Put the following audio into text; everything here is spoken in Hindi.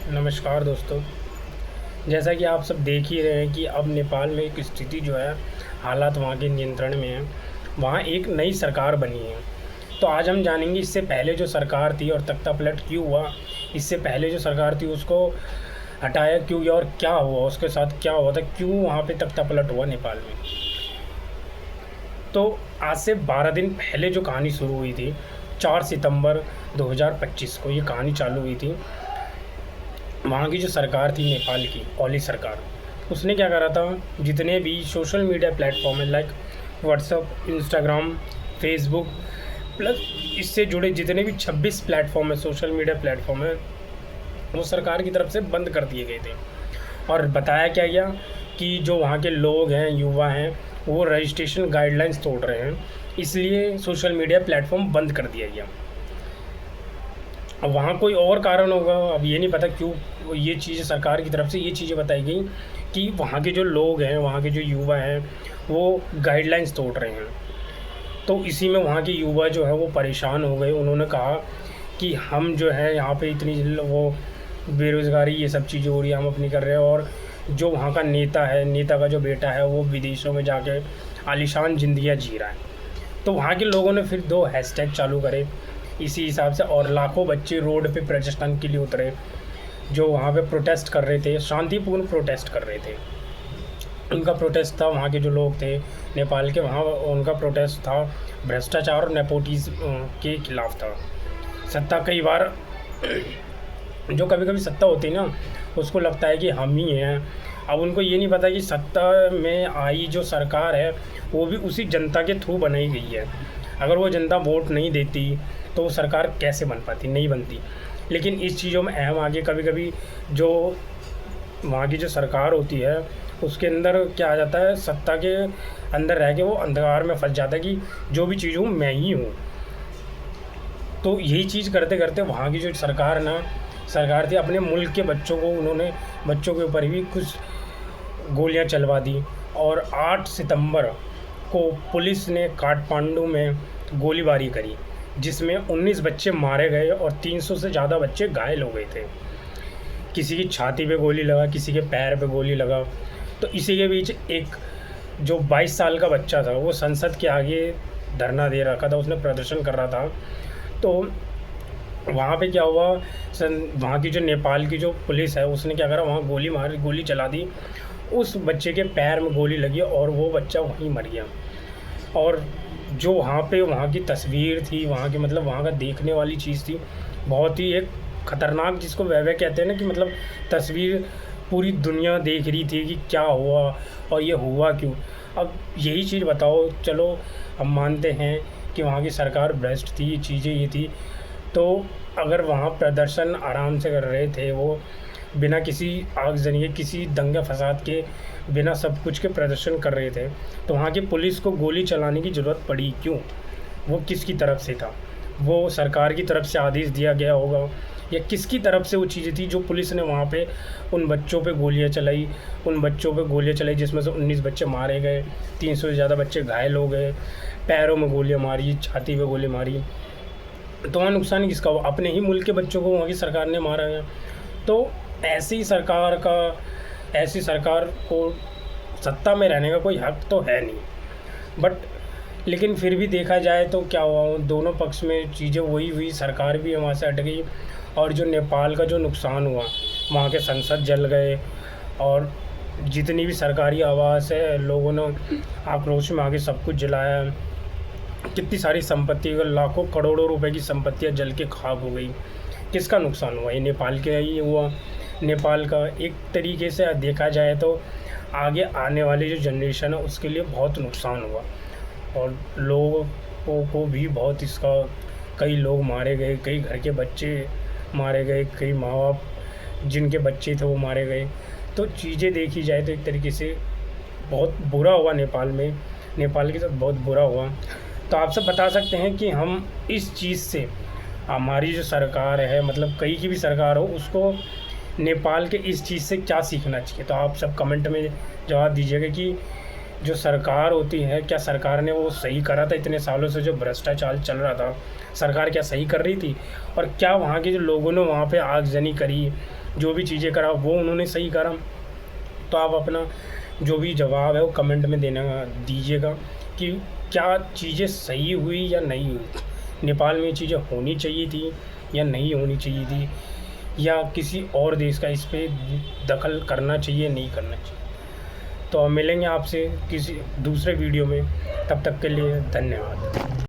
नमस्कार दोस्तों। जैसा कि आप सब देख ही रहे हैं कि अब नेपाल में एक स्थिति जो है, हालात वहाँ के नियंत्रण में है। वहाँ एक नई सरकार बनी है। तो आज हम जानेंगे इससे पहले जो सरकार थी और तख्तापलट क्यों हुआ, इससे पहले जो सरकार थी उसको हटाया क्यों गया और क्या हुआ, उसके साथ क्या हुआ था, क्यों वहाँ पे तख्तापलट हुआ नेपाल में। तो आज से 12 दिन पहले जो कहानी शुरू हुई थी, 4 सितंबर 2025 को ये कहानी चालू हुई थी। वहाँ की जो सरकार थी नेपाल की, ओली सरकार, उसने क्या करा था, जितने भी सोशल मीडिया प्लेटफॉर्म है like WhatsApp, Instagram, Facebook, plus इससे जुड़े जितने भी 26 प्लेटफॉर्म है, सोशल मीडिया प्लेटफॉर्म है, वो सरकार की तरफ से बंद कर दिए गए थे। और बताया क्या गया कि जो वहाँ के लोग हैं, युवा हैं, वो रजिस्ट्रेशन गाइडलाइंस तोड़ रहे हैं, इसलिए सोशल मीडिया प्लेटफॉर्म बंद कर दिया गया। अब वहाँ कोई और कारण होगा, अब ये नहीं पता क्यों ये चीज़ें सरकार की तरफ से ये चीज़ें बताई गई कि वहाँ के जो लोग हैं, वहाँ के जो युवा हैं, वो गाइडलाइंस तोड़ रहे हैं। तो इसी में वहाँ के युवा जो है वो परेशान हो गए। उन्होंने कहा कि हम जो है यहाँ पे इतनी वो बेरोज़गारी ये सब चीज़ें हो रही है, हम अपनी कर रहे हैं, और जो वहाँ का नेता है, नेता का जो बेटा है, वो विदेशों में जाके आलीशान ज़िंदगियाँ जी रहा है। तो वहाँ के लोगों ने फिर 2 हैशटैग चालू करे इसी हिसाब से, और लाखों बच्चे रोड पे प्रदर्शन के लिए उतरे, जो वहाँ पे प्रोटेस्ट कर रहे थे, शांतिपूर्ण प्रोटेस्ट कर रहे थे। उनका प्रोटेस्ट था, वहाँ के जो लोग थे नेपाल के, वहाँ उनका प्रोटेस्ट था भ्रष्टाचार और नेपोटिज्म के खिलाफ था। सत्ता कई बार जो कभी कभी सत्ता होती है ना, उसको लगता है कि हम ही हैं। अब उनको ये नहीं पता कि सत्ता में आई जो सरकार है वो भी उसी जनता के थ्रू बनाई गई है। अगर वो जनता वोट नहीं देती तो वो सरकार कैसे बन पाती, नहीं बनती। लेकिन इस चीज़ों में अहम आगे कभी कभी जो वहाँ की जो सरकार होती है उसके अंदर क्या आ जाता है, सत्ता के अंदर रह के वो अंधकार में फंस जाता है कि जो भी चीज़ हूँ मैं ही हूँ। तो यही चीज़ करते करते वहाँ की जो सरकार थी, अपने मुल्क के बच्चों को, उन्होंने बच्चों के ऊपर भी कुछ गोलियां चलवा दी। और 8 सितंबर को पुलिस ने काठमांडू में गोलीबारी करी, जिसमें 19 बच्चे मारे गए और 300 से ज़्यादा बच्चे घायल हो गए थे। किसी की छाती पे गोली लगा, किसी के पैर पे गोली लगा। तो इसी के बीच एक जो 22 साल का बच्चा था, वो संसद के आगे धरना दे रखा था, उसने प्रदर्शन कर रहा था। तो वहाँ पे क्या हुआ, वहाँ की जो नेपाल की जो पुलिस है उसने क्या करा, वहाँ गोली चला दी। उस बच्चे के पैर में गोली लगी और वो बच्चा वहीं मर गया। और जो वहाँ की तस्वीर थी, वहाँ की मतलब वहाँ का देखने वाली चीज़ थी, बहुत ही एक ख़तरनाक, जिसको वह कहते हैं ना कि मतलब तस्वीर पूरी दुनिया देख रही थी कि क्या हुआ और ये हुआ क्यों। अब यही चीज़ बताओ, चलो हम मानते हैं कि वहाँ की सरकार भ्रष्ट थी, ये चीज़ें ये थी, तो अगर वहाँ प्रदर्शन आराम से कर रहे थे, वो बिना किसी आगजनी, किसी दंगे फसाद के, बिना सब कुछ के प्रदर्शन कर रहे थे, तो वहाँ की पुलिस को गोली चलाने की ज़रूरत पड़ी क्यों? वो किसकी तरफ से था? वो सरकार की तरफ से आदेश दिया गया होगा या किसकी तरफ से वो चीज़ें थी जो पुलिस ने वहाँ पे उन बच्चों पे गोलियाँ चलाई, जिसमें से 19 बच्चे मारे गए, 300 से ज़्यादा बच्चे घायल हो गए, पैरों में गोलियाँ मारी, छाती पे गोली मारी। तो वहाँ नुकसान किसका हुआ? अपने ही मुल्क के बच्चों को वहाँ की सरकार ने मारा है। तो ऐसी सरकार को सत्ता में रहने का कोई हक तो है नहीं। बट लेकिन फिर भी देखा जाए तो क्या हुआ, दोनों पक्ष में चीज़ें वही हुई, सरकार भी वहाँ से हट गई। और जो नेपाल का जो नुकसान हुआ, वहाँ के संसद जल गए, और जितनी भी सरकारी आवास है, लोगों ने आक्रोश में आके सब कुछ जलाया। कितनी सारी संपत्ति, लाखों करोड़ों रुपए की संपत्तियाँ जल के खाक हो गई। किसका नुकसान हुआ? ये नेपाल के ही हुआ। नेपाल का एक तरीके से देखा जाए तो आगे आने वाली जो जनरेशन है उसके लिए बहुत नुकसान हुआ, और लोगों को भी बहुत इसका, कई लोग मारे गए, कई घर के बच्चे मारे गए, कई माँ बाप जिनके बच्चे थे वो मारे गए। तो चीज़ें देखी जाए तो एक तरीके से बहुत बुरा हुआ नेपाल के साथ बहुत बुरा हुआ। तो आप सब बता सकते हैं कि हम इस चीज़ से, हमारी जो सरकार है, मतलब कहीं की भी सरकार हो, उसको नेपाल के इस चीज़ से क्या सीखना चाहिए? तो आप सब कमेंट में जवाब दीजिएगा कि जो सरकार होती है, क्या सरकार ने वो सही करा था? इतने सालों से जो भ्रष्टाचार चल रहा था, सरकार क्या सही कर रही थी? और क्या वहाँ के जो लोगों ने वहाँ पे आगजनी करी, जो भी चीज़ें करा वो उन्होंने सही करा। तो आप अपना जो भी जवाब है वो कमेंट में देना दीजिएगा कि क्या चीज़ें सही हुई या नहीं हुई, नेपाल में ये चीज़ें होनी चाहिए थी या नहीं होनी चाहिए थी, या किसी और देश का इस पे दखल करना चाहिए नहीं करना चाहिए। तो मिलेंगे आपसे किसी दूसरे वीडियो में, तब तक के लिए धन्यवाद।